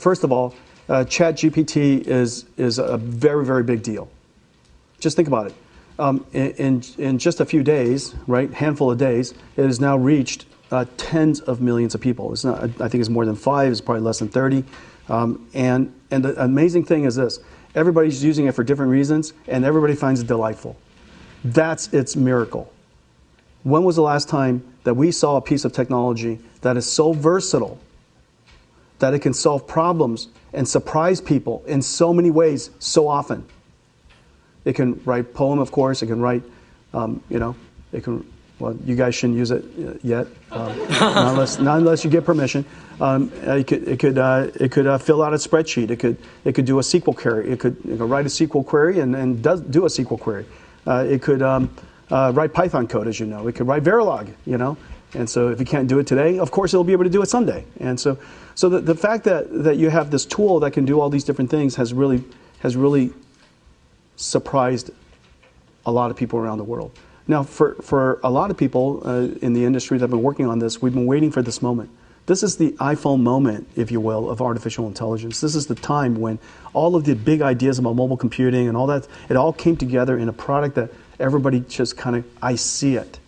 First of all, ChatGPT is a very, very big deal. Just think about it. In just a few days, right, handful of days, it has now reached tens of millions of people. It's not, I think it's more than 5. It's probably less than 30. And the amazing thing is this: everybody's using it for different reasons, and everybody finds it delightful. That's its miracle. When was the last time that we saw a piece of technology that is so versatile that it can solve problems and surprise people in so many ways so often? It can write poem, of course. It can write, it can. Well, you guys shouldn't use it yet, not unless you get permission. It could fill out a spreadsheet. It could do a SQL query. It could write a SQL query and do a SQL query. It could write Python code, as you know. It could write Verilog, And so if you can't do it today, of course it'll be able to do it someday. And so the fact that you have this tool that can do all these different things has really surprised a lot of people around the world. Now, for a lot of people in the industry that have been working on this, we've been waiting for this moment. This is the iPhone moment, if you will, of artificial intelligence. This is the time when all of the big ideas about mobile computing and all that, it all came together in a product that everybody just kind of, I see it.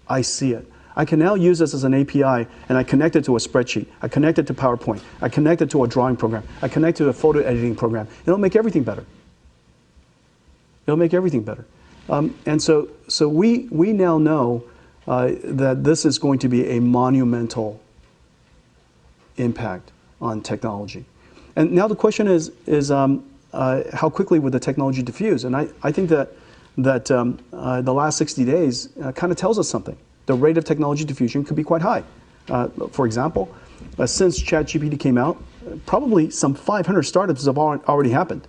I see it. I can now use this as an API, and I connect it to a spreadsheet. I connect it to PowerPoint. I connect it to a drawing program. I connect it to a photo editing program. It'll make everything better. It'll make everything better. And so we now know that this is going to be a monumental impact on technology. And now the question is how quickly would the technology diffuse? And I think that the last 60 days kind of tells us something. The rate of technology diffusion could be quite high. For example, since ChatGPT came out, probably some 500 startups have already happened.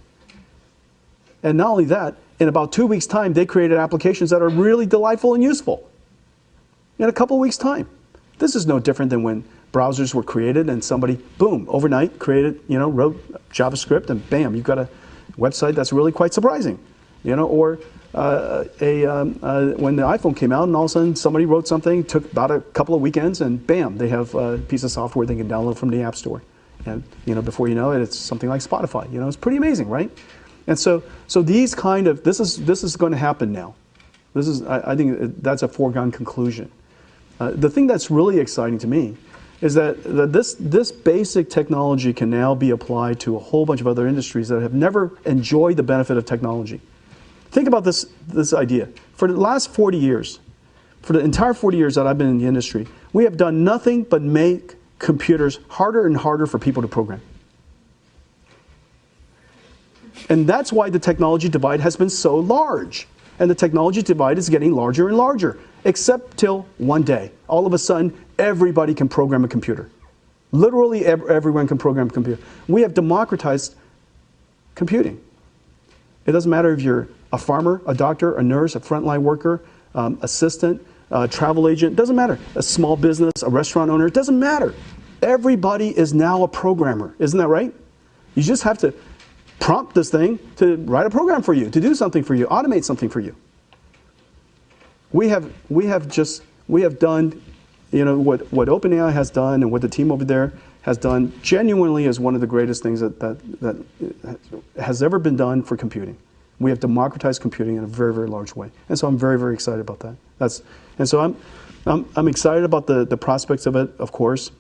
And not only that, in about 2 weeks' time, they created applications that are really delightful and useful. In a couple of weeks' time. This is no different than when browsers were created and somebody, boom, overnight created, wrote JavaScript and bam, you've got a website that's really quite surprising. Or when the iPhone came out and all of a sudden somebody wrote something, took about a couple of weekends, and bam, they have a piece of software they can download from the App Store. And before you know it, it's something like Spotify. It's pretty amazing, right? And so these kind of, this is going to happen now. I think that's a foregone conclusion. The thing that's really exciting to me is that this basic technology can now be applied to a whole bunch of other industries that have never enjoyed the benefit of technology. Think about this idea. For the last 40 years, for the entire 40 years that I've been in the industry, we have done nothing but make computers harder and harder for people to program. And that's why the technology divide has been so large. And the technology divide is getting larger and larger, except till one day, all of a sudden, everybody can program a computer. Literally everyone can program a computer. We have democratized computing. It doesn't matter if you're a farmer, a doctor, a nurse, a frontline worker, assistant, travel agent, it doesn't matter. A small business, a restaurant owner, it doesn't matter. Everybody is now a programmer. Isn't that right? You just have to prompt this thing to write a program for you, to do something for you, automate something for you. We have done, what OpenAI has done and what the team over there has done genuinely is one of the greatest things that has ever been done for computing. We have democratized computing in a very, very large way. And so I'm very, very excited about that. And so I'm excited about the prospects of it, of course,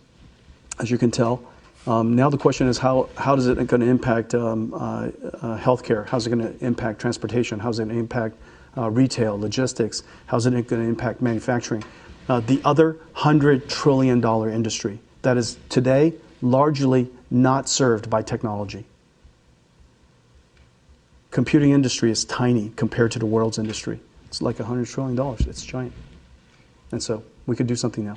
as you can tell. Now the question is how is it going to impact healthcare? How's it going to impact transportation? How's it going to impact retail, logistics? How's it going to impact manufacturing? The other $100 trillion industry that is today largely not served by technology. Computing industry is tiny compared to the world's industry. It's like $100 trillion. It's giant. And so we could do something now.